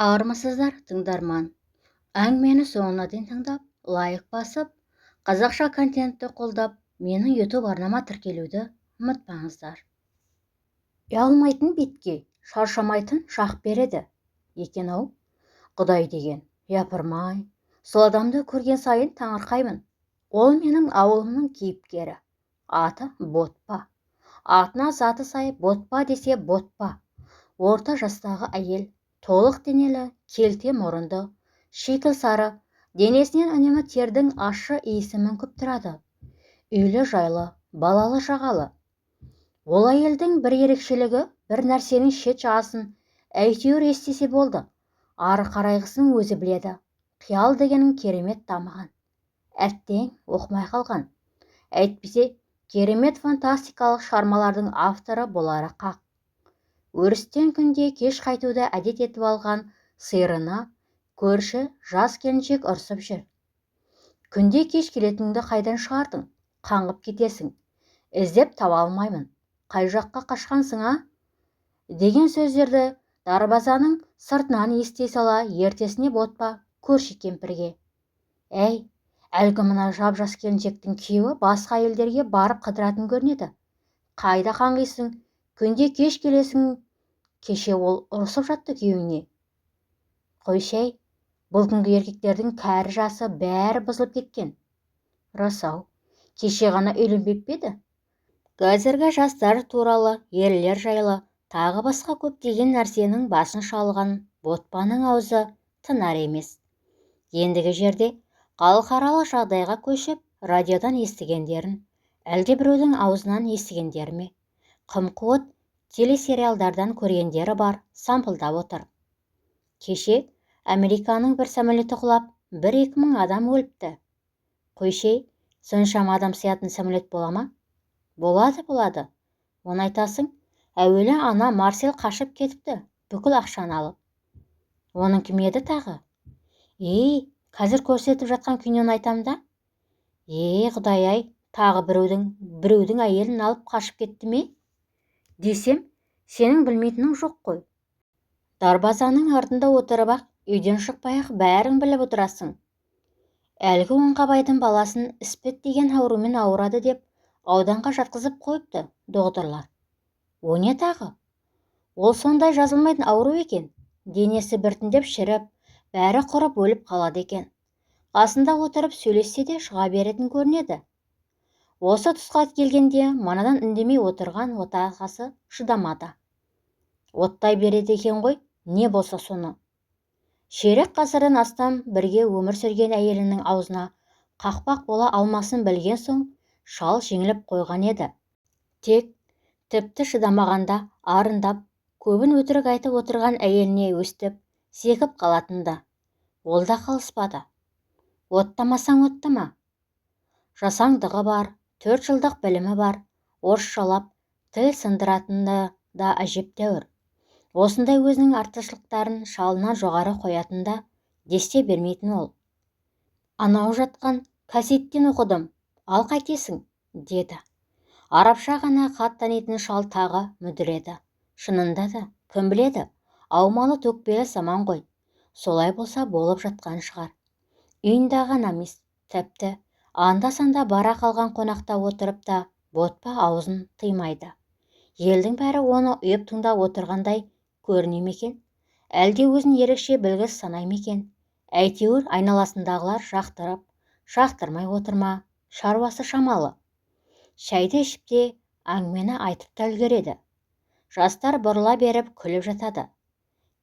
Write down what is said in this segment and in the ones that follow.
Армысыздар, тыңдарман. Әңгімені соңына дейін тыңдап, лайк басып, қазақша контентті қолдап, менің YouTube арнама тіркелуді ұмытпаңыздар. Ұялмайтын бетке шаршамайтын шақ береді екен-ау. Құдай деген, япырмай, сол адамды көрген сайын таңырқаймын. Ол менің ауылымның кейіпкері. Аты Ботпа. Атына заты сай Ботпа десе Ботпа. Орта жастағы әйел, толық денелі, келте мұрынды, шикіл сары, денесінен үнемі тердің ащы иісі мүңкіп тұрады. Үйлі жайлы, балалы жағалы. Ол әйелдің бір ерекшелігі, бір нәрсенің шет жағасын әйтеуір естесе болды. Ары қарайғысын өзі біледі. Қиял дегенің керемет дамыған. Әттең оқымай қалған. Әйтпесе, керемет фантастикалық шығармалардың авторы болары қақ. Өрістен күнде кеш қайтуды әдет етіп алған сиырына көрші жас келіншек ұрсып жүр. Күнде кеш келетініңді қайдан шығардың? Қаңғып кетесің. Іздеп таба алмаймын. Қай жаққа қашқансың, а? Деген сөздерді дарбазаның сыртынан ести сала, ертесіне Ботпа көрші кемпірге: әй, әлгі мына жап-жас келіншектің күйеуі басқа әйелдерге барып қыдыратын көрінеді. Қайда қаңғисың? Күнде кеш келесің. Кеше ол ұрысып жатты күйеуіне. Қойшай, бұл күнгі еркектердің кәрі жасы бәрі бұзылып кеткен. Рас-ау, кеше ғана үйленбеп пе еді? Қазіргі жастар туралы, ерлер жайлы, тағы басқа көптеген нәрсенің басын шалған Ботпаның аузы тынар емес. Ендігі жерде халықаралық жағдайға көшіп, радиодан естігендерін, әлде біреудің аузынан естігендері ме, қым-қуыт телесериалдардан көргендері бар сампылдап отыр. Кеше Американың бір самолеті құлап, 1-2 мың адам өліпті. Қойшей, соншама адам сиятын самолет бола ма? Болады. Оны айтасың, әуелі ана Марсел қашып кетіпті, бүкіл ақшаны алып. Оның кім еді тағы? Қазір көрсетіп жатқан киноны айтам да? Құдай-ай, тағы біреудің әйелін алып қашып кетті ме? Десем, сенің білмейтінің жоқ қой. Дарбазаның артында отырып-ақ, үйден шықпай-ақ бәрін біліп отырасың. Әлгі оңғабайдың баласын іспет деген аурумен ауырады деп, ауданға жатқызып қойыпты доғдырлар. О не тағы? Ол сондай жазылмайтын ауру екен. Денесі біртіндеп шіріп, бәрі құрып өліп қалады екен. Қасында отырып сөйлессе де шыға беретін көрінеді. Осы тұсқа келгенде манадан үндемей отырған отағасы шыдамады. Оттай береді екен ғой, не болса соны. Ширек ғасырдан астам бірге өмір сүрген әйелінің аузына қақпақ бола алмасын білген соң, шал жеңіліп қойған еді. Тіпті шыдамағанда арындап, көбін өтірік айтып отырған әйеліне өстіп, секіп қалатында. Ол да қалыспады. Оттамасаң оттама. Жасаңдығы бар, 4 жылдық білімі бар, орысшалап, тіл сындыратыны да әжептәуір. Осындай өзінің артықшылықтарын шалынан жоғары қоятында десте бермейтін ол. Анау жатқан кәсеттен оқыдым, ал қайтесің, деді. Арабша ғана хат танитын шал тағы мүдіреді. Шынында да, кім біледі, аумалы төкпелі заман ғой. Солай болса болып жатқан шығар. Үйінде ғана емес, тіпті анда-санда бара қалған қонақта отырып та Ботпа аузын тыймайды. Елдің бәрі оны ұйып тыңдап отырғандай көріне ме екен? Әлде өзін ерекше білгіш санай ма екен? Әйтеуір айналасындағылар жақтырып, жақтырмай отырма, шаруасы шамалы. Шайды ішіп те, әңгімені айтып та үлгереді. Жастар бұрыла беріп күліп жатады.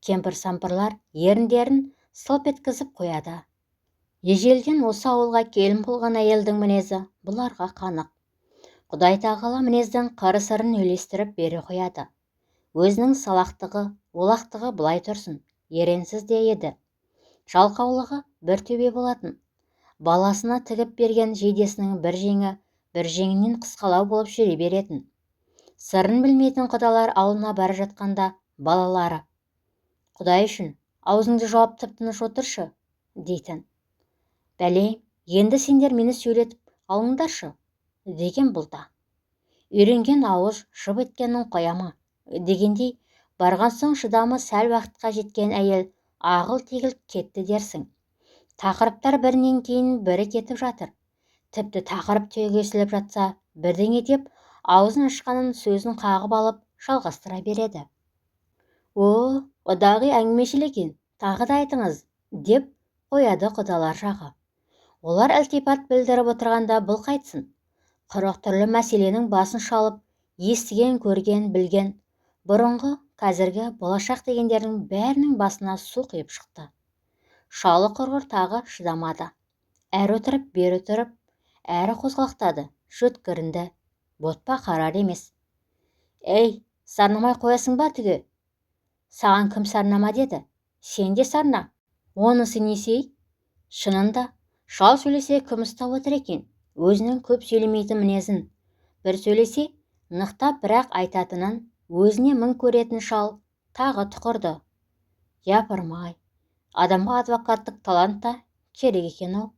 Кемпір-сампырлар еріндерін сылп еткізіп қояды. Ежелден осы ауылға келін болған әйелдің мінезі бұларға қанық. Құдай тағала мінездің қыры-сырын үйлестіріп бере қояды. Өзінің салақтығы, олақтығы былай тұрсын, еренсіз де еді. Жалқаулығы бір төбе болатын. Баласына тігіп берген жейдесінің бір жеңінен қысқалау болып жүре беретін. Сырын білмейтін құдалар ауылына бара жатқанда балалары: Құдай үшін, аузыңды жауып тып-тыныш отыршы, дейтін. Бәле, енді сендер мені сөйлетіп алыңдаршы, деген бұлда. Үйренген ауыз жып еткенін қояма, дегендей, барған соң шыдамы сәл уақытқа жеткен әйел ағыл-тегіл кетті дерсің. Тақырыптар бірінен кейін бірі кетіп жатыр. Тіпті тақырып түйгесіліп жатса, бірдеңе деп аузын ашқанын сөзін қағып алып жалғастыра береді. Одағы әңгімешіл екен, тағы да айтыңыз, деп қояды құдалар жағы. Олар ілтипат білдіріп отырғанда бұл қайтсын. Қырық түрлі мәселенің басын шалып, естіген, көрген, білген, бұрынғы, қазіргі, болашақ дегендердің бәрінің басына су құйып шықты. Шалы құрғыр тағы шыдамады. Әрі отырып, бері тұрып, әрі қозғалақтады, жөткірінді. Ботпа қарар емес. Ей, сарнамай қоясың ба түге? Саған кім сарнама деді? Сен де сарна. Онысы несей? Шынында, шал сөйлесе кім ұстап отыр екен? Өзінің көп сөйлемейтін мінезін. Бір сөйлесе, нықтап бірақ айтатынын, өзіне мың көретін шал тағы тұқырды. Япырмай, адамға адвокаттық талант та керек екен ау.